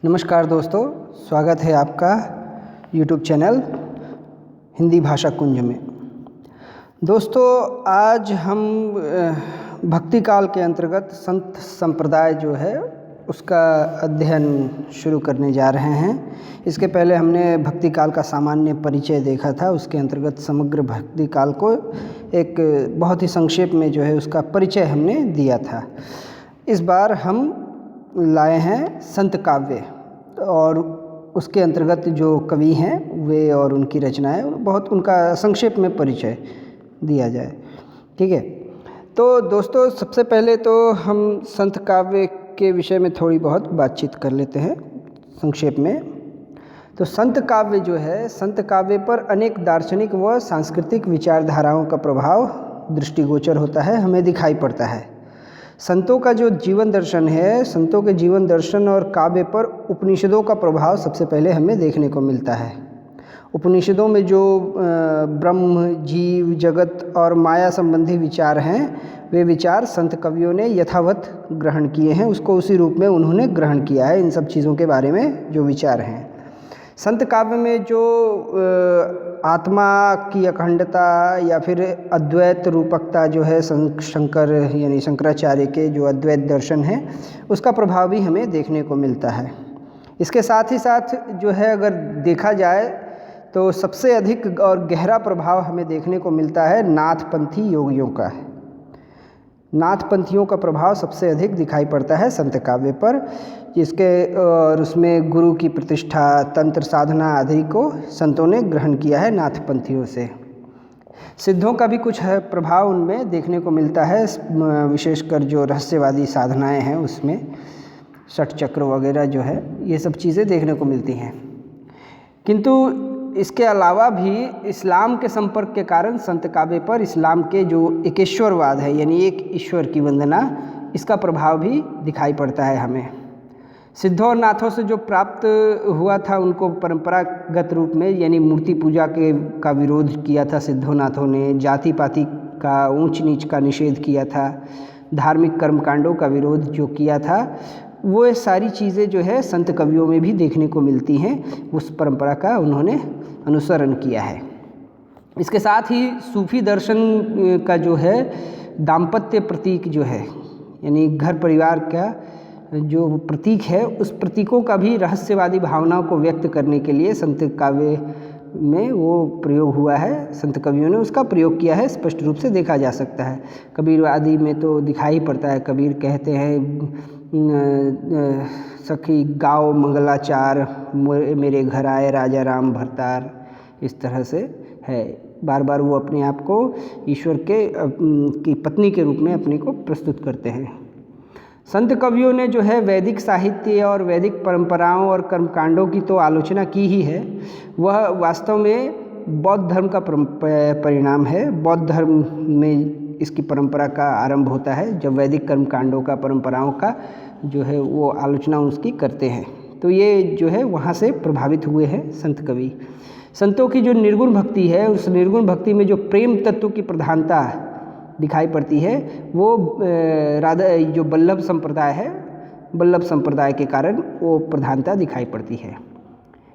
नमस्कार दोस्तों, स्वागत है आपका YouTube चैनल हिंदी भाषा कुंज में। दोस्तों, आज हम भक्ति काल के अंतर्गत संत संप्रदाय जो है उसका अध्ययन शुरू करने जा रहे हैं। इसके पहले हमने भक्ति काल का सामान्य परिचय देखा था। उसके अंतर्गत समग्र भक्ति काल को एक बहुत ही संक्षेप में जो है उसका परिचय हमने दिया था। इस बार हम लाए हैं संत काव्य और उसके अंतर्गत जो कवि हैं वे और उनकी रचनाएं, बहुत उनका संक्षेप में परिचय दिया जाए। ठीक है, तो दोस्तों सबसे पहले तो हम संत काव्य के विषय में थोड़ी बहुत बातचीत कर लेते हैं संक्षेप में। तो संत काव्य जो है, संत काव्य पर अनेक दार्शनिक व सांस्कृतिक विचारधाराओं का प्रभाव दृष्टिगोचर होता है, हमें दिखाई पड़ता है। संतों का जो जीवन दर्शन है, संतों के जीवन दर्शन और काव्य पर उपनिषदों का प्रभाव सबसे पहले हमें देखने को मिलता है। उपनिषदों में जो ब्रह्म, जीव, जगत और माया संबंधी विचार हैं, वे विचार संत कवियों ने यथावत ग्रहण किए हैं, उसको उसी रूप में उन्होंने ग्रहण किया है। इन सब चीज़ों के बारे में जो विचार हैं, संत काव्य में जो आत्मा की अखंडता या फिर अद्वैत रूपकता जो है, शंकर यानी शंकराचार्य के जो अद्वैत दर्शन है, उसका प्रभाव भी हमें देखने को मिलता है। इसके साथ ही साथ जो है, अगर देखा जाए तो सबसे अधिक और गहरा प्रभाव हमें देखने को मिलता है नाथपंथी योगियों का। नाथपंथियों का प्रभाव सबसे अधिक दिखाई पड़ता है संत काव्य पर, जिसके और उसमें गुरु की प्रतिष्ठा, तंत्र साधना आदि को संतों ने ग्रहण किया है नाथपंथियों से। सिद्धों का भी कुछ है प्रभाव उनमें देखने को मिलता है, विशेषकर जो रहस्यवादी साधनाएं हैं उसमें षट चक्र वगैरह जो है, ये सब चीज़ें देखने को मिलती हैं। किंतु इसके अलावा भी इस्लाम के संपर्क के कारण संत काव्य पर इस्लाम के जो एकेश्वरवाद है, यानी एक ईश्वर की वंदना, इसका प्रभाव भी दिखाई पड़ता है हमें। सिद्धों और नाथों से जो प्राप्त हुआ था, उनको परंपरागत रूप में यानी मूर्ति पूजा का विरोध किया था सिद्धों नाथों ने, जाति पाति का ऊंच नीच का निषेध किया था, धार्मिक कर्मकांडों का विरोध जो किया था, वो सारी चीज़ें जो है संत कवियों में भी देखने को मिलती हैं। उस परंपरा का उन्होंने अनुसरण किया है। इसके साथ ही सूफी दर्शन का जो है दाम्पत्य प्रतीक जो है, यानी घर परिवार का जो प्रतीक है, उस प्रतीकों का भी रहस्यवादी भावनाओं को व्यक्त करने के लिए संत काव्य में वो प्रयोग हुआ है। संत कवियों ने उसका प्रयोग किया है, स्पष्ट रूप से देखा जा सकता है। कबीर आदि में तो दिखाई पड़ता है। कबीर कहते हैं, सखी गाओ मंगलाचार, मेरे घर आए राजा राम भरतार, इस तरह से है। बार बार वो अपने आप को ईश्वर की पत्नी के रूप में अपने को प्रस्तुत करते हैं। संत कवियों ने जो है वैदिक साहित्य और वैदिक परंपराओं और कर्मकांडों की तो आलोचना की ही है, वह वास्तव में बौद्ध धर्म का परिणाम है। बौद्ध धर्म में इसकी परंपरा का आरंभ होता है, जब वैदिक कर्मकांडों का, परंपराओं का जो है वो आलोचना उसकी करते हैं। तो ये जो है वहाँ से प्रभावित हुए हैं संत कवि। संतों की जो निर्गुण भक्ति है, उस निर्गुण भक्ति में जो प्रेम तत्व की प्रधानता दिखाई पड़ती है, वो राधा जो वल्लभ संप्रदाय है, वल्लभ संप्रदाय के कारण वो प्रधानता दिखाई पड़ती है।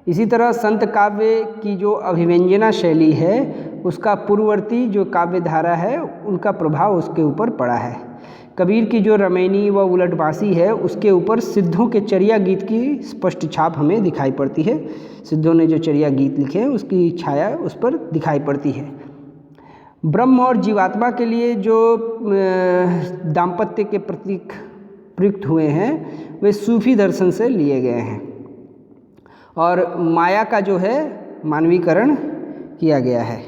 इसी तरह संत काव्य की जो अभिव्यंजना शैली है, उसका पूर्ववर्ती जो काव्य धारा है, उनका प्रभाव उसके ऊपर पड़ा है। कबीर की जो रमैनी व उलटबांसी है, उसके ऊपर सिद्धों के चर्या गीत की स्पष्ट छाप हमें दिखाई पड़ती है। सिद्धों ने जो चर्या गीत लिखे हैं, उसकी छाया उस पर दिखाई पड़ती है। ब्रह्म और जीवात्मा के लिए जो दाम्पत्य के प्रतीक प्रयुक्त हुए हैं, वे सूफी दर्शन से लिए गए हैं। और माया का जो है मानवीकरण किया गया है।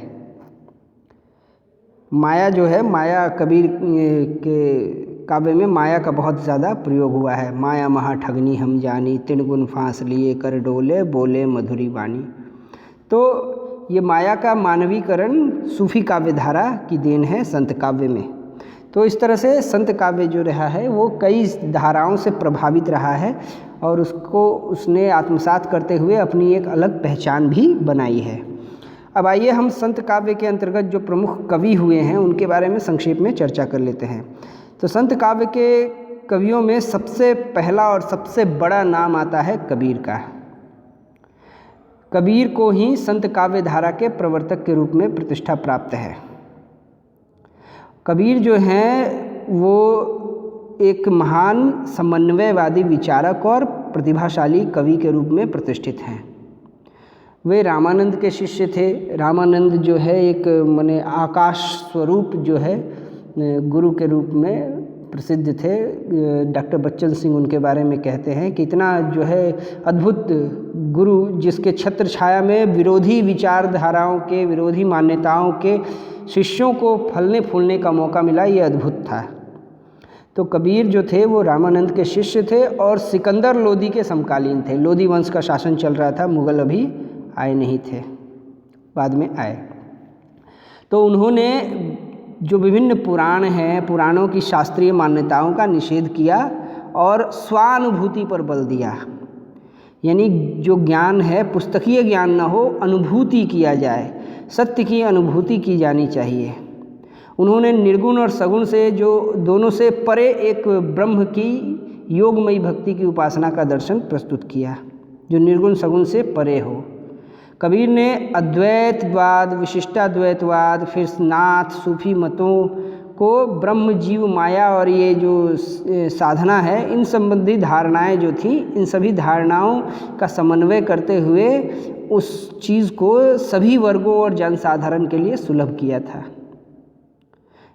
माया जो है, माया कबीर के काव्य में माया का बहुत ज़्यादा प्रयोग हुआ है। माया महा ठगनी हम जानी, तिन गुण फांस लिए कर डोले, बोले मधुरी वाणी। तो ये माया का मानवीकरण सूफी काव्य धारा की देन है संत काव्य में। तो इस तरह से संत काव्य जो रहा है, वो कई धाराओं से प्रभावित रहा है और उसको उसने आत्मसात करते हुए अपनी एक अलग पहचान भी बनाई है। अब आइए हम संत काव्य के अंतर्गत जो प्रमुख कवि हुए हैं, उनके बारे में संक्षेप में चर्चा कर लेते हैं। तो संत काव्य के कवियों में सबसे पहला और सबसे बड़ा नाम आता है कबीर का। कबीर को ही संत काव्य धारा के प्रवर्तक के रूप में प्रतिष्ठा प्राप्त है। कबीर जो हैं वो एक महान समन्वयवादी विचारक और प्रतिभाशाली कवि के रूप में प्रतिष्ठित हैं। वे रामानंद के शिष्य थे। रामानंद जो है एक माने आकाश स्वरूप जो है गुरु के रूप में प्रसिद्ध थे। डॉक्टर बच्चन सिंह उनके बारे में कहते हैं कि इतना जो है अद्भुत गुरु जिसके छत्र छाया में विरोधी विचारधाराओं के, विरोधी मान्यताओं के शिष्यों को फलने फूलने का मौका मिला, ये अद्भुत था। तो कबीर जो थे वो रामानंद के शिष्य थे और सिकंदर लोदी के समकालीन थे। लोदी वंश का शासन चल रहा था, मुग़ल अभी आए नहीं थे, बाद में आए। तो उन्होंने जो विभिन्न पुराण हैं, पुराणों की शास्त्रीय मान्यताओं का निषेध किया और स्वानुभूति पर बल दिया। यानी जो ज्ञान है पुस्तकीय ज्ञान न हो, अनुभूति किया जाए, सत्य की अनुभूति की जानी चाहिए। उन्होंने निर्गुण और सगुण से, जो दोनों से परे एक ब्रह्म की योगमयी भक्ति की उपासना का दर्शन प्रस्तुत किया, जो निर्गुण सगुण से परे हो। कबीर ने अद्वैतवाद, विशिष्टाद्वैतवाद, फिर नाथ सूफी मतों को ब्रह्म जीव माया और ये जो साधना है, इन संबंधी धारणाएं जो थी, इन सभी धारणाओं का समन्वय करते हुए उस चीज़ को सभी वर्गों और जनसाधारण के लिए सुलभ किया था।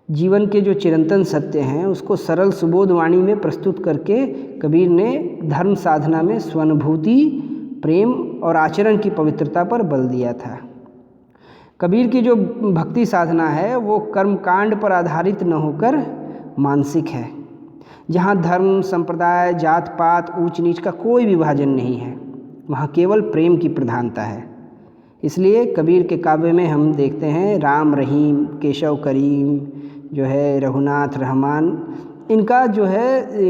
जीवन के जो चिरंतन सत्य हैं उसको सरल सुबोध वाणी में प्रस्तुत करके कबीर ने धर्म साधना में स्वानुभूति, प्रेम और आचरण की पवित्रता पर बल दिया था। कबीर की जो भक्ति साधना है वो कर्मकांड पर आधारित न होकर मानसिक है, जहाँ धर्म, संप्रदाय, जात पात, ऊंच नीच का कोई विभाजन नहीं है, वहाँ केवल प्रेम की प्रधानता है। इसलिए कबीर के काव्य में हम देखते हैं राम रहीम, केशव करीम, जो है रघुनाथ रहमान, इनका जो है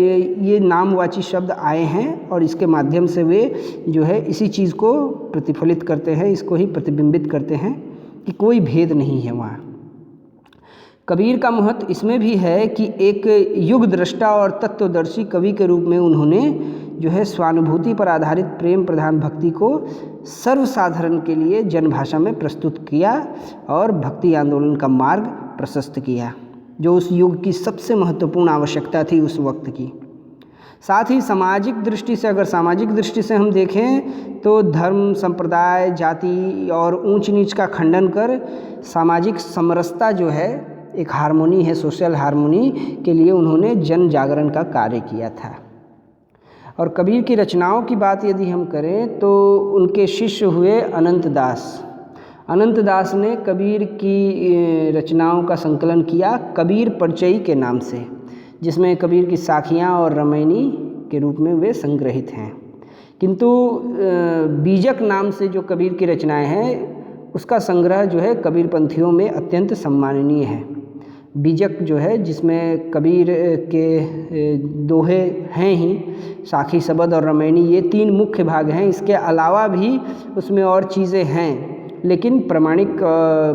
ये नामवाची शब्द आए हैं और इसके माध्यम से वे जो है इसी चीज़ को प्रतिफलित करते हैं, इसको ही प्रतिबिंबित करते हैं कि कोई भेद नहीं है वहाँ। कबीर का महत्व इसमें भी है कि एक युग दृष्टा और तत्वदर्शी कवि के रूप में उन्होंने जो है स्वानुभूति पर आधारित प्रेम प्रधान भक्ति को सर्वसाधारण के लिए जनभाषा में प्रस्तुत किया और भक्ति आंदोलन का मार्ग प्रशस्त किया, जो उस युग की सबसे महत्वपूर्ण आवश्यकता थी उस वक्त की। साथ ही सामाजिक दृष्टि से, अगर सामाजिक दृष्टि से हम देखें तो धर्म, संप्रदाय, जाति और ऊंच नीच का खंडन कर सामाजिक समरसता जो है, एक हार्मोनी है, सोशल हार्मोनी के लिए उन्होंने जन जागरण का कार्य किया था। और कबीर की रचनाओं की बात यदि हम करें तो उनके शिष्य हुए अनंत दास। अनंत दास ने कबीर की रचनाओं का संकलन किया कबीर परिचयी के नाम से, जिसमें कबीर की साखियाँ और रामायणी के रूप में वे संग्रहित हैं। किंतु बीजक नाम से जो कबीर की रचनाएं हैं उसका संग्रह जो है कबीर पंथियों में अत्यंत सम्माननीय है। बीजक जो है जिसमें कबीर के दोहे हैं ही, साखी, शबद और रामायणी, ये 3 मुख्य भाग हैं। इसके अलावा भी उसमें और चीज़ें हैं, लेकिन प्रमाणिक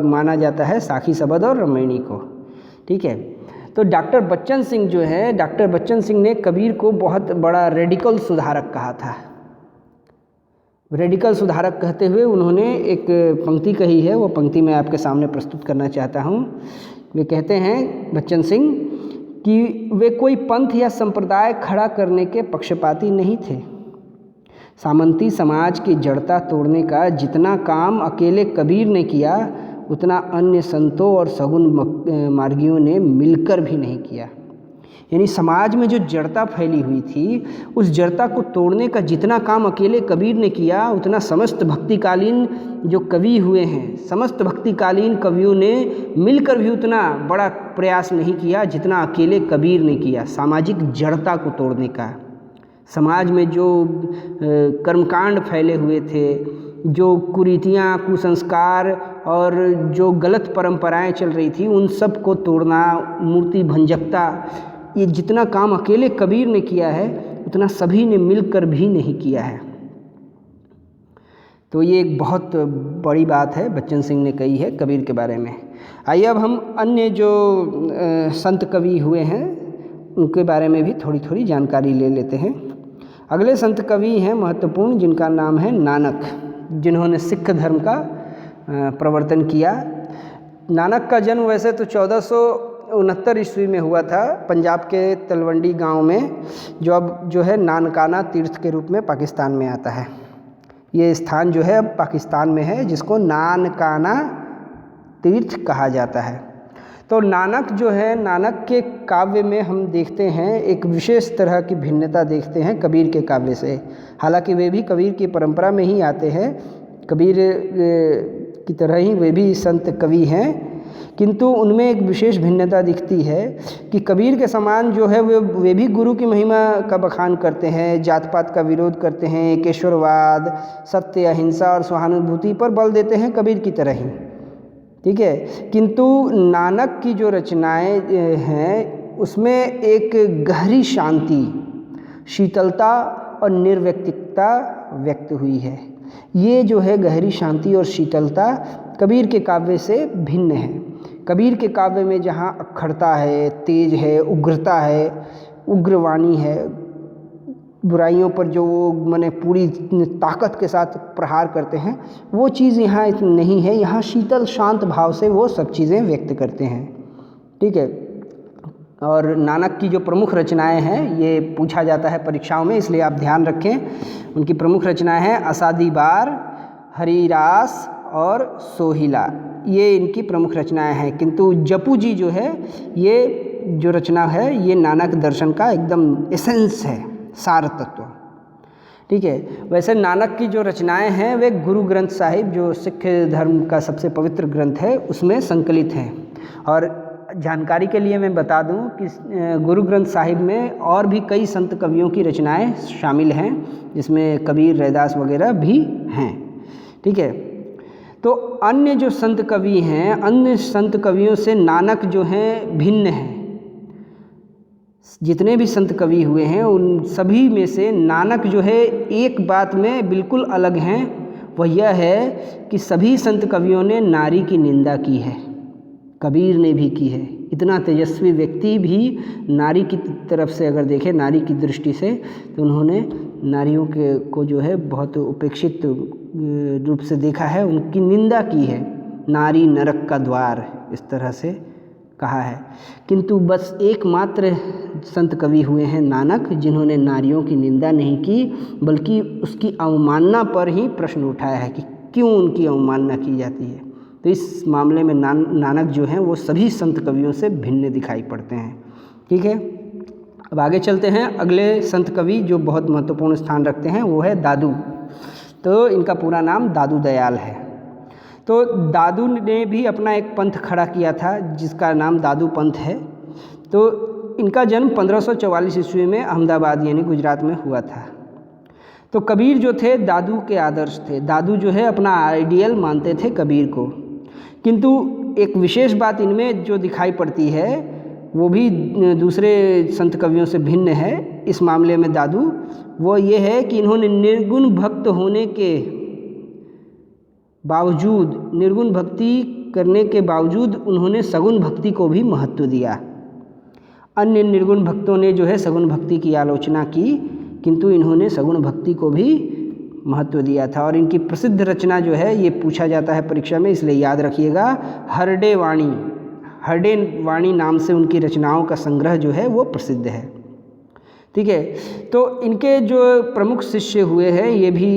माना जाता है साखी, शबद और रामायणी को। ठीक है। तो डॉक्टर बच्चन सिंह जो है, डॉक्टर बच्चन सिंह ने कबीर को बहुत बड़ा रेडिकल सुधारक कहा था। रेडिकल सुधारक कहते हुए उन्होंने एक पंक्ति कही है, वो पंक्ति मैं आपके सामने प्रस्तुत करना चाहता हूँ। वे कहते हैं बच्चन सिंह कि वे कोई पंथ या संप्रदाय खड़ा करने के पक्षपाती नहीं थे। सामंती समाज की जड़ता तोड़ने का जितना काम अकेले कबीर ने किया, उतना अन्य संतों और सगुन मार्गियों ने मिलकर भी नहीं किया। यानी समाज में जो जड़ता फैली हुई थी, उस जड़ता को तोड़ने का जितना काम अकेले कबीर ने किया, उतना समस्त भक्तिकालीन जो कवि हुए हैं, समस्त भक्तिकालीन कवियों ने मिलकर भी उतना बड़ा प्रयास नहीं किया जितना अकेले कबीर ने किया सामाजिक जड़ता को तोड़ने का। समाज में जो कर्मकांड फैले हुए थे, जो कुरीतियाँ, कुसंस्कार और जो गलत परंपराएं चल रही थी, उन सब को तोड़ना, मूर्ति भंजकता, ये जितना काम अकेले कबीर ने किया है उतना सभी ने मिलकर भी नहीं किया है। तो ये एक बहुत बड़ी बात है बच्चन सिंह ने कही है कबीर के बारे में। आइए अब हम अन्य जो संत कवि हुए हैं उनके बारे में भी थोड़ी थोड़ी जानकारी ले लेते हैं। अगले संत कवि हैं महत्वपूर्ण, जिनका नाम है नानक, जिन्होंने सिख धर्म का प्रवर्तन किया। नानक का जन्म वैसे तो 1469 ईस्वी में हुआ था, पंजाब के तलवंडी गांव में, जो अब जो है नानकाना तीर्थ के रूप में पाकिस्तान में आता है। ये स्थान जो है अब पाकिस्तान में है, जिसको नानकाना तीर्थ कहा जाता है। तो नानक जो है, नानक के काव्य में हम देखते हैं एक विशेष तरह की भिन्नता देखते हैं कबीर के काव्य से। हालांकि वे भी कबीर की परंपरा में ही आते हैं, कबीर की तरह ही वे भी संत कवि हैं, किंतु उनमें एक विशेष भिन्नता दिखती है कि कबीर के समान जो है वे भी गुरु की महिमा का बखान करते हैं, जात पात का विरोध करते हैं, एकेश्वरवाद, सत्य, अहिंसा और सहानुभूति पर बल देते हैं कबीर की तरह ही, ठीक है। किंतु नानक की जो रचनाएं हैं उसमें एक गहरी शांति, शीतलता और निर्व्यक्तिकता व्यक्त हुई है। ये जो है गहरी शांति और शीतलता कबीर के काव्य से भिन्न है। कबीर के काव्य में जहाँ अक्खड़ता है, तेज है, उग्रता है, उग्रवाणी है, बुराइयों पर जो वो माने पूरी ताकत के साथ प्रहार करते हैं, वो चीज़ यहाँ नहीं है। यहाँ शीतल शांत भाव से वो सब चीज़ें व्यक्त करते हैं, ठीक है। और नानक की जो प्रमुख रचनाएं हैं, ये पूछा जाता है परीक्षाओं में, इसलिए आप ध्यान रखें। उनकी प्रमुख रचनाएं हैं आसादी बार, हरिरास और सोहिला, ये इनकी प्रमुख रचनाएं हैं। किंतु जपू जी जो है, ये जो रचना है ये नानक दर्शन का एकदम एसेंस है, सार तत्व, ठीक है। वैसे नानक की जो रचनाएं हैं वे गुरु ग्रंथ साहिब, जो सिख धर्म का सबसे पवित्र ग्रंथ है, उसमें संकलित हैं। और जानकारी के लिए मैं बता दूं कि गुरु ग्रंथ साहिब में और भी कई संत कवियों की रचनाएं शामिल हैं, जिसमें कबीर, रैदास वगैरह भी हैं, ठीक है। तो अन्य जो संत कवि हैं, अन्य संत कवियों से नानक जो हैं भिन्न हैं। जितने भी संत कवि हुए हैं उन सभी में से नानक जो है एक बात में बिल्कुल अलग हैं, वह यह है कि सभी संत कवियों ने नारी की निंदा की है, कबीर ने भी की है। इतना तेजस्वी व्यक्ति भी नारी की तरफ से अगर देखें, नारी की दृष्टि से, तो उन्होंने नारियों को जो है बहुत उपेक्षित रूप से देखा है, उनकी निंदा की है। नारी नरक का द्वार, इस तरह से कहा है। किंतु बस एकमात्र संत कवि हुए हैं नानक, जिन्होंने नारियों की निंदा नहीं की, बल्कि उसकी अवमानना पर ही प्रश्न उठाया है कि क्यों उनकी अवमानना की जाती है। तो इस मामले में नानक जो हैं वो सभी संत कवियों से भिन्न दिखाई पड़ते हैं, ठीक है। अब आगे चलते हैं। अगले संत कवि जो बहुत महत्वपूर्ण स्थान रखते हैं वो है दादू। तो इनका पूरा नाम दादू दयाल है। तो दादू ने भी अपना एक पंथ खड़ा किया था, जिसका नाम दादू पंथ है। तो इनका जन्म 1544 ईस्वी में अहमदाबाद यानी गुजरात में हुआ था। तो कबीर जो थे दादू के आदर्श थे। दादू जो है अपना आइडियल मानते थे कबीर को। किंतु एक विशेष बात इनमें जो दिखाई पड़ती है वो भी दूसरे संत कवियों से भिन्न है इस मामले में दादू, वो ये है कि इन्होंने निर्गुण भक्त होने के बावजूद, निर्गुण भक्ति करने के बावजूद उन्होंने सगुण भक्ति को भी महत्व दिया। अन्य निर्गुण भक्तों ने जो है सगुण भक्ति की आलोचना की, किंतु इन्होंने सगुण भक्ति को भी महत्व दिया था। और इनकी प्रसिद्ध रचना जो है, ये पूछा जाता है परीक्षा में, इसलिए याद रखिएगा, हरडे वाणी, हरडे वाणी नाम से उनकी रचनाओं का संग्रह जो है वो प्रसिद्ध है, ठीक है। तो इनके जो प्रमुख शिष्य हुए हैं ये भी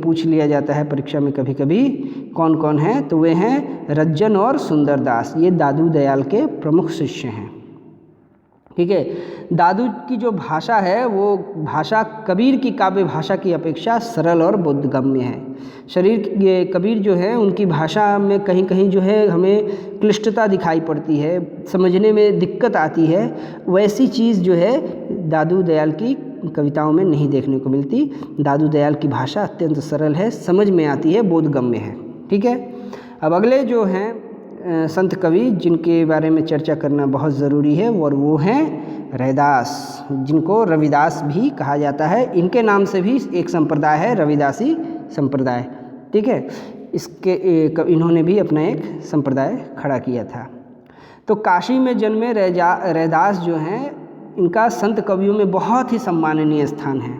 पूछ लिया जाता है परीक्षा में कभी कभी, कौन कौन हैं, तो वे हैं रज्जन और सुंदरदास। ये दादू दयाल के प्रमुख शिष्य हैं, ठीक है। दादू की जो भाषा है वो भाषा कबीर की काव्य भाषा की अपेक्षा सरल और बोधगम्य है। कबीर जो है उनकी भाषा में कहीं कहीं जो है हमें क्लिष्टता दिखाई पड़ती है, समझने में दिक्कत आती है। वैसी चीज़ जो है दादू दयाल की कविताओं में नहीं देखने को मिलती। दादू दयाल की भाषा अत्यंत सरल है, समझ में आती है, बोधगम्य है, ठीक है। अब अगले जो हैं संत कवि जिनके बारे में चर्चा करना बहुत ज़रूरी है और वो हैं रैदास, जिनको रविदास भी कहा जाता है। इनके नाम से भी एक संप्रदाय है, रविदासी संप्रदाय, ठीक है। इन्होंने भी अपना एक संप्रदाय खड़ा किया था। तो काशी में जन्मे रैदास जो हैं इनका संत कवियों में बहुत ही सम्माननीय स्थान है।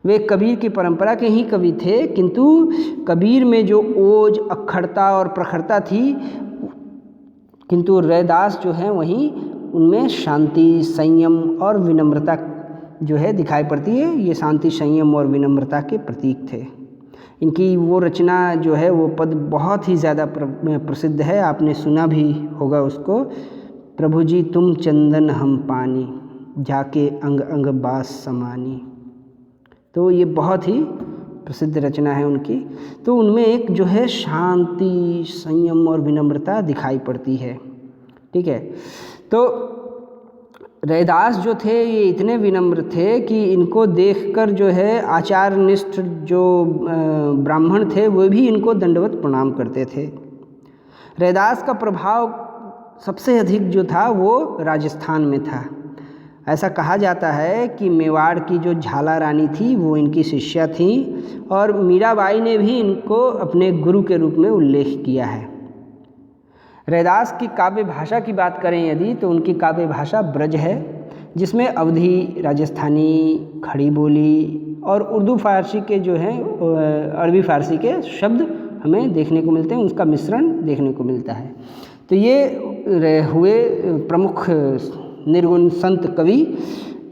वे कबीर की परंपरा के ही कवि थे, किंतु कबीर में जो ओज, अक्खड़ता और प्रखरता थी, किंतु रैदास जो है वहीं उनमें शांति, संयम और विनम्रता जो है दिखाई पड़ती है। ये शांति, संयम और विनम्रता के प्रतीक थे। इनकी वो रचना जो है वो पद बहुत ही ज़्यादा प्रसिद्ध है, आपने सुना भी होगा उसको। प्रभु जी तुम चंदन हम पानी, जाके अंग अंग बास समानी। तो ये बहुत ही प्रसिद्ध रचना है उनकी। तो उनमें एक जो है शांति, संयम और विनम्रता दिखाई पड़ती है। ठीक है। तो रैदास जो थे ये इतने विनम्र थे कि इनको देखकर जो है आचारनिष्ठ जो ब्राह्मण थे वो भी इनको दंडवत प्रणाम करते थे। रैदास का प्रभाव सबसे अधिक जो था वो राजस्थान में था। ऐसा कहा जाता है कि मेवाड़ की जो झाला रानी थी वो इनकी शिष्या थी, और मीराबाई ने भी इनको अपने गुरु के रूप में उल्लेख किया है। रैदास की काव्य भाषा की बात करें यदि, तो उनकी काव्य भाषा ब्रज है, जिसमें अवधी, राजस्थानी, खड़ी बोली और उर्दू फारसी के जो हैं, अरबी फारसी के शब्द हमें देखने को मिलते हैं, उसका मिश्रण देखने को मिलता है। तो ये हुए प्रमुख निर्गुण संत कवि।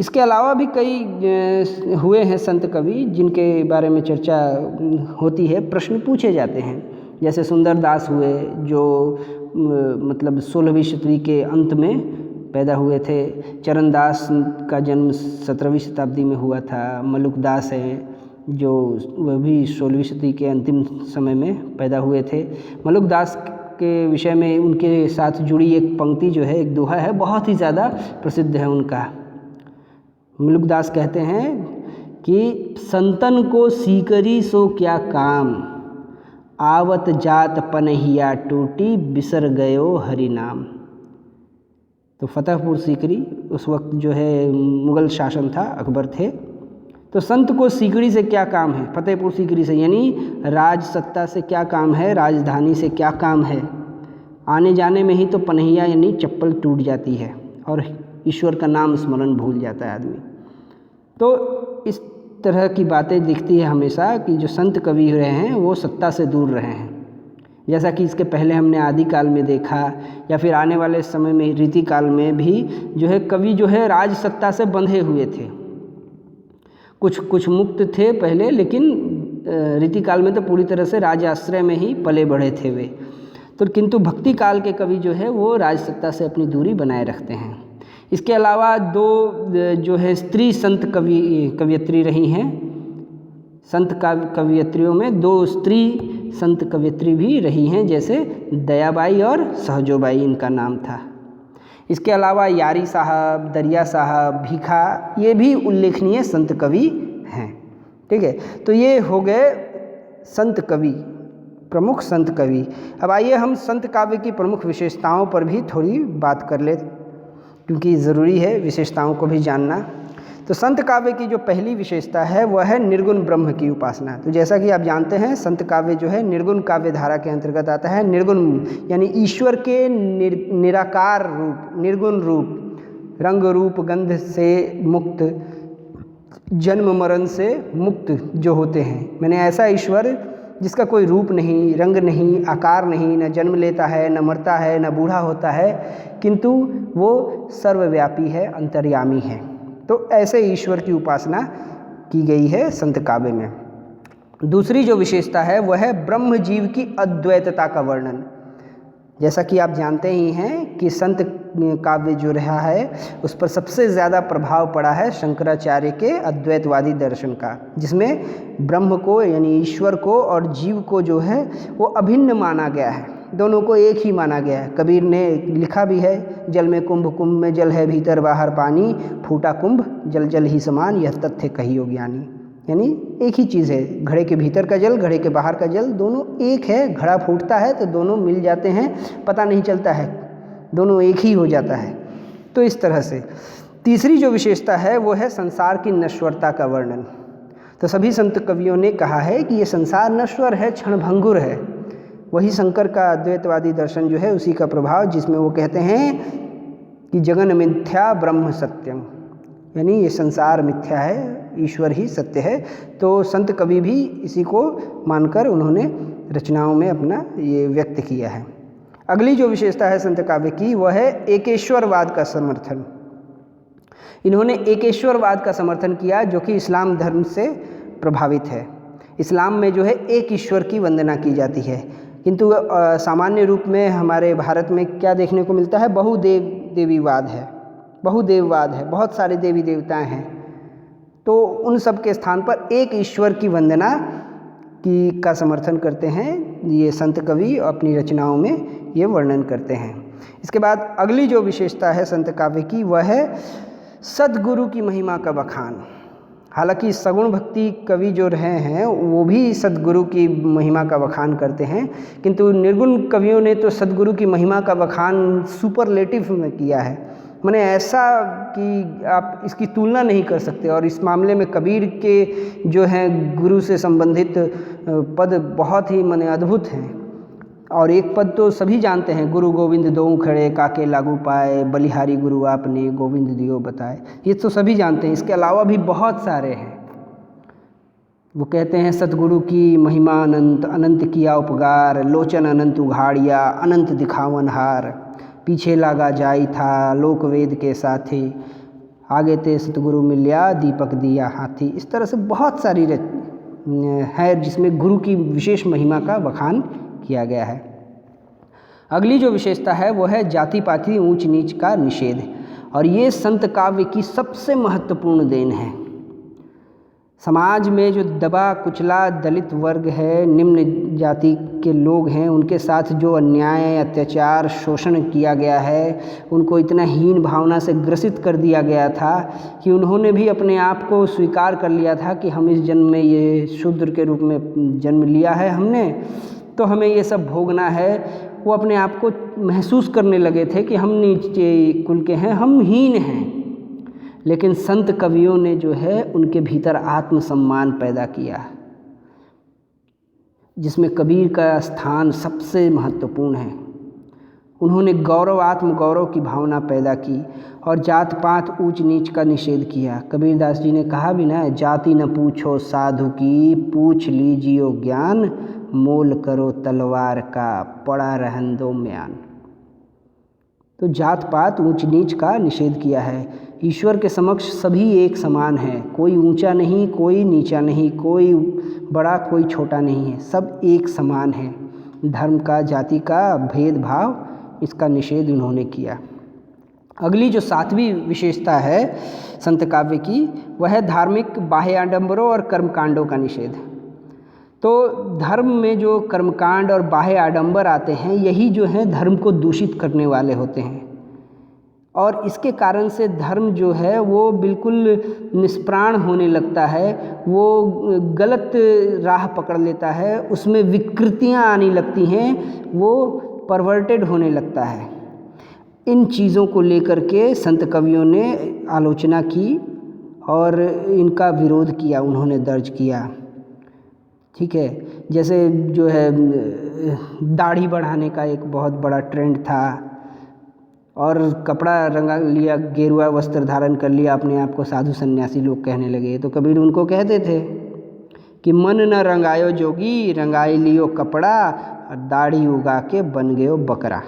इसके अलावा भी कई हुए हैं संत कवि जिनके बारे में चर्चा होती है, प्रश्न पूछे जाते हैं। जैसे सुंदरदास हुए, जो मतलब 16वीं शताब्दी के अंत में पैदा हुए थे। चरणदास का जन्म 17वीं शताब्दी में हुआ था। मलुकदास हैं जो वह भी 16वीं शताब्दी के अंतिम समय में पैदा हुए थे। मलुकदास के विषय में उनके साथ जुड़ी एक पंक्ति जो है, एक दोहा है, बहुत ही ज़्यादा प्रसिद्ध है उनका। मलुकदास कहते हैं कि संतन को सीकरी सो क्या काम, आवत जात पनहिया टूटी, बिसर गयो हरि नाम। तो फतेहपुर सीकरी उस वक्त जो है मुग़ल शासन था, अकबर थे। तो संत को सीकरी से क्या काम है, फतेहपुर सीकरी से, यानी राज सत्ता से क्या काम है, राजधानी से क्या काम है। आने जाने में ही तो पनहिया यानी चप्पल टूट जाती है और ईश्वर का नाम स्मरण भूल जाता है आदमी। तो इस तरह की बातें दिखती है हमेशा कि जो संत कवि रहे हैं वो सत्ता से दूर रहे हैं, जैसा कि इसके पहले हमने आदिकाल में देखा, या फिर आने वाले समय में रीतिकाल में भी जो है कवि जो है राज सत्ता से बंधे हुए थे। कुछ मुक्त थे पहले, लेकिन रीतिकाल में तो पूरी तरह से राज आश्रय में ही पले बढ़े थे वे। तो किंतु भक्ति काल के कवि जो है वो राज सत्ता से अपनी दूरी बनाए रखते हैं। इसके अलावा दो जो है स्त्री संत कवियत्री रही हैं। संत कवियत्रियों में दो स्त्री संत कवियत्री भी रही हैं, जैसे दयाबाई और सहजोबाई इनका नाम था। इसके अलावा यारी साहब, दरिया साहब, भीखा, ये भी उल्लेखनीय संत कवि हैं। ठीक है। तो ये हो गए संत कवि, प्रमुख संत कवि। अब आइए हम संत काव्य की प्रमुख विशेषताओं पर भी थोड़ी बात कर ले, क्योंकि ज़रूरी है विशेषताओं को भी जानना। तो संत काव्य की जो पहली विशेषता है वह है निर्गुण ब्रह्म की उपासना। तो जैसा कि आप जानते हैं संत काव्य जो है निर्गुण काव्य धारा के अंतर्गत आता है। निर्गुण यानी ईश्वर के निराकार रूप, निर्गुण रूप, रंग रूप गंध से मुक्त, जन्म मरण से मुक्त जो होते हैं, मैंने ऐसा ईश्वर जिसका कोई रूप नहीं, रंग नहीं, आकार नहीं, न जन्म लेता है, न मरता है, न बूढ़ा होता है, किंतु वो सर्वव्यापी है, अंतर्यामी है। तो ऐसे ईश्वर की उपासना की गई है संत काव्य में। दूसरी जो विशेषता है वह है ब्रह्म जीव की अद्वैतता का वर्णन। जैसा कि आप जानते ही हैं कि संत काव्य जो रहा है उस पर सबसे ज़्यादा प्रभाव पड़ा है शंकराचार्य के अद्वैतवादी दर्शन का, जिसमें ब्रह्म को यानी ईश्वर को और जीव को जो है वो अभिन्न माना गया है, दोनों को एक ही माना गया है। कबीर ने लिखा भी है, जल में कुंभ, कुंभ में जल है, भीतर बाहर पानी, फूटा कुंभ जल जल ही समान, यह तथ्य कहियो ज्ञानी। यानी एक ही चीज़ है, घड़े के भीतर का जल, घड़े के बाहर का जल, दोनों एक है। घड़ा फूटता है तो दोनों मिल जाते हैं, पता नहीं चलता है, दोनों एक ही हो जाता है। तो इस तरह से तीसरी जो विशेषता है वो है संसार की नश्वरता का वर्णन। तो सभी संत कवियों ने कहा है कि ये संसार नश्वर है, क्षणभंगुर है। वही शंकर का अद्वैतवादी दर्शन जो है उसी का प्रभाव, जिसमें वो कहते हैं कि जगन मिथ्या ब्रह्म सत्यम, यानी ये संसार मिथ्या है, ईश्वर ही सत्य है। तो संत कवि भी इसी को मानकर उन्होंने रचनाओं में अपना ये व्यक्त किया है। अगली जो विशेषता है संत काव्य की वह है एकेश्वरवाद का समर्थन। इन्होंने एकेश्वरवाद का समर्थन किया जो कि इस्लाम धर्म से प्रभावित है। इस्लाम में जो है एक ईश्वर की वंदना की जाती है, किंतु सामान्य रूप में हमारे भारत में क्या देखने को मिलता है, बहुदेववाद है, बहुत सारे देवी देवताएं हैं। तो उन सब के स्थान पर एक ईश्वर की वंदना का समर्थन करते हैं ये संत कवि, अपनी रचनाओं में ये वर्णन करते हैं। इसके बाद अगली जो विशेषता है संत काव्य की वह है सद्गुरु की महिमा का बखान। हालांकि सगुण भक्ति कवि जो रहे हैं वो भी सद्गुरु की महिमा का बखान करते हैं, किंतु निर्गुण कवियों ने तो सद्गुरु की महिमा का बखान सुपरलेटिव में किया है, माने ऐसा कि आप इसकी तुलना नहीं कर सकते। और इस मामले में कबीर के जो हैं गुरु से संबंधित पद बहुत ही माने अद्भुत हैं। और एक पद तो सभी जानते हैं, गुरु गोविंद दोऊ खड़े काके लागू पाए, बलिहारी गुरु आपने गोविंद दियो बताए, ये तो सभी जानते हैं। इसके अलावा भी बहुत सारे हैं। वो कहते हैं सतगुरु की महिमा अनंत, अनंत किया उपकार, लोचन अनंत उघाड़िया, अनंत दिखावन हार, पीछे लागा जाई था लोक वेद के साथी, आगे ते सतगुरु मिल्या दीपक दिया हाथी। इस तरह से बहुत सारी है जिसमें गुरु की विशेष महिमा का बखान किया गया है। अगली जो विशेषता है वो है जाति पाति ऊंच नीच का निषेध, और ये संत काव्य की सबसे महत्वपूर्ण देन है। समाज में जो दबा कुचला दलित वर्ग है, निम्न जाति के लोग हैं, उनके साथ जो अन्याय अत्याचार शोषण किया गया है, उनको इतना हीन भावना से ग्रसित कर दिया गया था कि उन्होंने भी अपने आप को स्वीकार कर लिया था कि हम इस जन्म में ये शूद्र के रूप में जन्म लिया है हमने, तो हमें ये सब भोगना है। वो अपने आप को महसूस करने लगे थे कि हम नीचे कुल के हैं, हम हीन हैं। लेकिन संत कवियों ने जो है उनके भीतर आत्मसम्मान पैदा किया, जिसमें कबीर का स्थान सबसे महत्वपूर्ण है। उन्होंने गौरव, आत्मगौरव की भावना पैदा की और जात पात ऊंच नीच का निषेध किया। कबीरदास जी ने कहा भी ना, जाति न पूछो साधु की, पूछ लीजियो ज्ञान, मोल करो तलवार का, पड़ा रहन दो म्यान। तो जात पात ऊंच नीच का निषेध किया है। ईश्वर के समक्ष सभी एक समान है, कोई ऊंचा नहीं, कोई नीचा नहीं, कोई बड़ा कोई छोटा नहीं है, सब एक समान है। धर्म का, जाति का भेदभाव, इसका निषेध उन्होंने किया। अगली जो सातवीं विशेषता है संत काव्य की वह है धार्मिक बाह्य आडंबरों और कर्मकांडों का निषेध। तो धर्म में जो कर्मकांड और बाह्य आडंबर आते हैं, यही जो है धर्म को दूषित करने वाले होते हैं, और इसके कारण से धर्म जो है वो बिल्कुल निष्प्राण होने लगता है, वो गलत राह पकड़ लेता है, उसमें विकृतियाँ आने लगती हैं, वो परवर्टेड होने लगता है। इन चीज़ों को लेकर के संत कवियों ने आलोचना की और इनका विरोध किया, उन्होंने दर्ज किया। ठीक है, जैसे जो है दाढ़ी बढ़ाने का एक बहुत बड़ा ट्रेंड था, और कपड़ा रंगा लिया, गेरुआ वस्त्र धारण कर लिया, अपने आप को साधु सन्यासी लोग कहने लगे। तो कबीर उनको कहते थे कि मन न रंगायो जोगी, रंगाई लियो कपड़ा, और दाढ़ी उगा के बन गयो बकरा।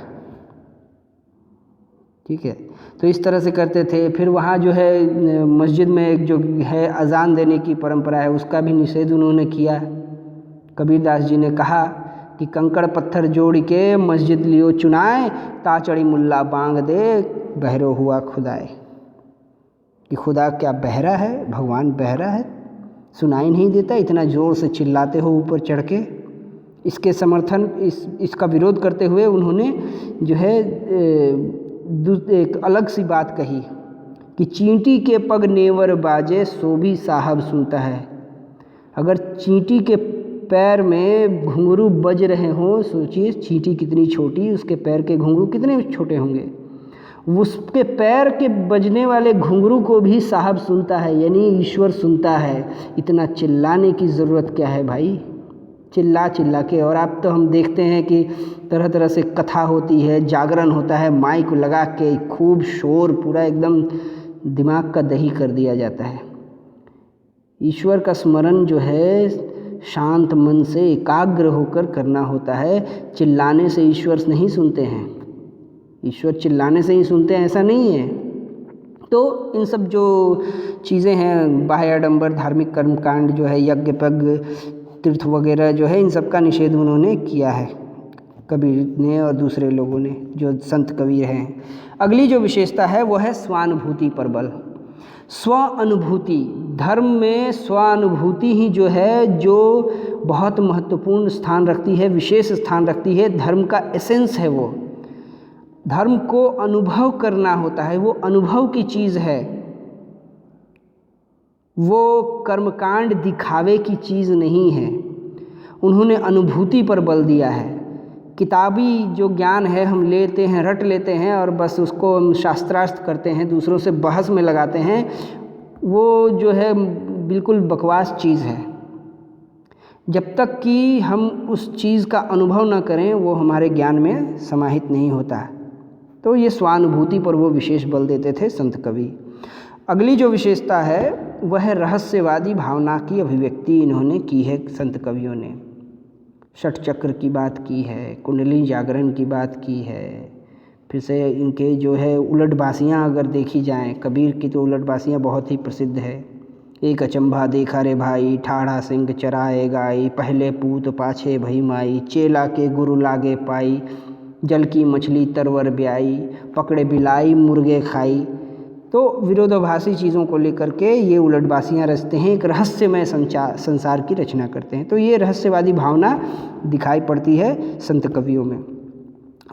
ठीक है, तो इस तरह से करते थे। फिर वहाँ जो है मस्जिद में एक जो है अजान देने की परंपरा है, उसका भी निषेध उन्होंने किया। कबीरदास जी ने कहा कि कंकड़ पत्थर जोड़ के मस्जिद लियो चुनाए, ताचड़ी मुल्ला बांग दे, बहरो हुआ खुदाए। कि खुदा क्या बहरा है, भगवान बहरा है, सुनाई नहीं देता, इतना ज़ोर से चिल्लाते हो ऊपर चढ़ के। इसके समर्थन, इसका विरोध करते हुए उन्होंने जो है एक अलग सी बात कही कि चींटी के पग नेवर बाजे, सो भी साहब सुनता है। अगर चींटी के पैर में घुंघरू बज रहे हों, सोचिए चींटी कितनी छोटी, उसके पैर के घुंघरू कितने छोटे होंगे, उसके पैर के बजने वाले घुंघरू को भी साहब सुनता है, यानी ईश्वर सुनता है। इतना चिल्लाने की ज़रूरत क्या है भाई, चिल्ला चिल्ला के। और अब तो हम देखते हैं कि तरह तरह से कथा होती है, जागरण होता है, माइक लगा के खूब शोर, पूरा एकदम दिमाग का दही कर दिया जाता है। ईश्वर का स्मरण जो है शांत मन से एकाग्र होकर करना होता है। चिल्लाने से ईश्वर नहीं सुनते हैं, ईश्वर चिल्लाने से ही सुनते हैं ऐसा नहीं है। तो इन सब जो चीज़ें हैं, बाह्य आडंबर, धार्मिक कर्मकांड जो है, यज्ञ पग तीर्थ वगैरह जो है, इन सब का निषेध उन्होंने किया है, कबीर ने और दूसरे लोगों ने जो संत कबीर हैं। अगली जो विशेषता है वो है स्वानुभूति पर बल। स्वानुभूति, धर्म में स्वानुभूति ही जो है जो बहुत महत्वपूर्ण स्थान रखती है, विशेष स्थान रखती है। धर्म का एसेंस है वो। धर्म को अनुभव करना होता है, वो अनुभव की चीज़ है, वो कर्मकांड दिखावे की चीज़ नहीं है। उन्होंने अनुभूति पर बल दिया है। किताबी जो ज्ञान है हम लेते हैं, रट लेते हैं और बस उसको हम शास्त्रार्थ करते हैं, दूसरों से बहस में लगाते हैं, वो जो है बिल्कुल बकवास चीज़ है। जब तक कि हम उस चीज़ का अनुभव न करें वो हमारे ज्ञान में समाहित नहीं होता। तो ये स्वानुभूति पर वो विशेष बल देते थे संत कवि। अगली जो विशेषता है वह है रहस्यवादी भावना की अभिव्यक्ति इन्होंने की है संत कवियों ने। षट चक्र की बात की है, कुंडली जागरण की बात की है, फिर से इनके जो है उलट बासियाँ अगर देखी जाएं, कबीर की तो उलट बासियाँ बहुत ही प्रसिद्ध है। एक अचंभा देखा रे भाई, ठाढ़ा सिंह चराए गाई, पहले पूत पाछे भई माई, चेला के गुरु लागे पाई, जल की मछली तरवर ब्याई, पकड़े बिलाई मुर्गे खाई। तो विरोधाभासी चीज़ों को लेकर के ये उलटबासियाँ रचते हैं, एक रहस्यमय संसार की रचना करते हैं। तो ये रहस्यवादी भावना दिखाई पड़ती है संत कवियों में।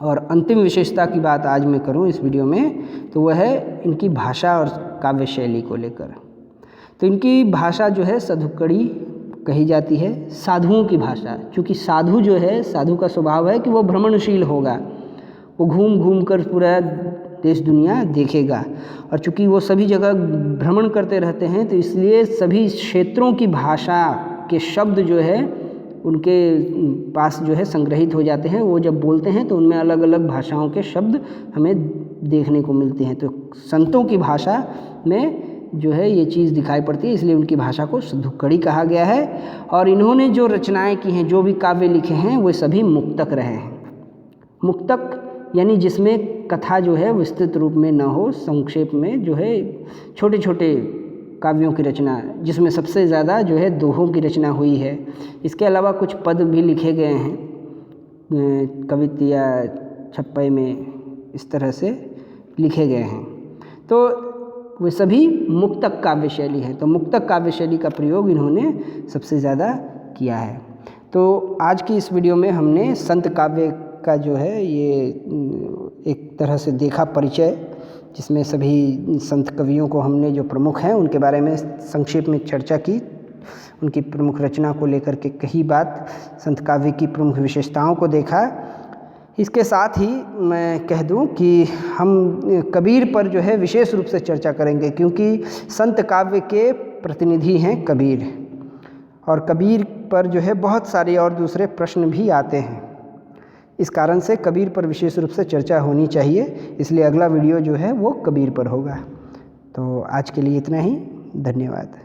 और अंतिम विशेषता की बात आज मैं करूं इस वीडियो में, तो वह है इनकी भाषा और काव्य शैली को लेकर। तो इनकी भाषा जो है सधुकड़ी कही जाती है, साधुओं की भाषा। क्योंकि साधु जो है, साधु का स्वभाव है कि वो भ्रमणशील होगा, वो घूम घूम कर पूरा देश दुनिया देखेगा। और चूँकि वो सभी जगह भ्रमण करते रहते हैं तो इसलिए सभी क्षेत्रों की भाषा के शब्द जो है उनके पास जो है संग्रहित हो जाते हैं। वो जब बोलते हैं तो उनमें अलग अलग भाषाओं के शब्द हमें देखने को मिलते हैं। तो संतों की भाषा में जो है ये चीज़ दिखाई पड़ती है, इसलिए उनकी भाषा को सधुकड़ी कहा गया है। और इन्होंने जो रचनाएं की हैं, जो भी काव्य लिखे हैं, वे सभी मुक्तक रहे हैं। मुक्तक यानी जिसमें कथा जो है विस्तृत रूप में न हो, संक्षेप में जो है छोटे छोटे काव्यों की रचना, जिसमें सबसे ज़्यादा जो है दोहों की रचना हुई है। इसके अलावा कुछ पद भी लिखे गए हैं कवित्त या छप्पे में, इस तरह से लिखे गए हैं। तो वे सभी मुक्तक काव्य शैली है। तो मुक्तक काव्य शैली का प्रयोग इन्होंने सबसे ज़्यादा किया है। तो आज की इस वीडियो में हमने संत काव्य का जो है ये एक तरह से देखा परिचय, जिसमें सभी संत कवियों को हमने जो प्रमुख हैं उनके बारे में संक्षेप में चर्चा की, उनकी प्रमुख रचना को लेकर के कही बात, संत काव्य की प्रमुख विशेषताओं को देखा। इसके साथ ही मैं कह दूं कि हम कबीर पर जो है विशेष रूप से चर्चा करेंगे, क्योंकि संत काव्य के प्रतिनिधि हैं कबीर, और कबीर पर जो है बहुत सारे और दूसरे प्रश्न भी आते हैं। इस कारण से कबीर पर विशेष रूप से चर्चा होनी चाहिए, इसलिए अगला वीडियो जो है वो कबीर पर होगा। तो आज के लिए इतना ही, धन्यवाद।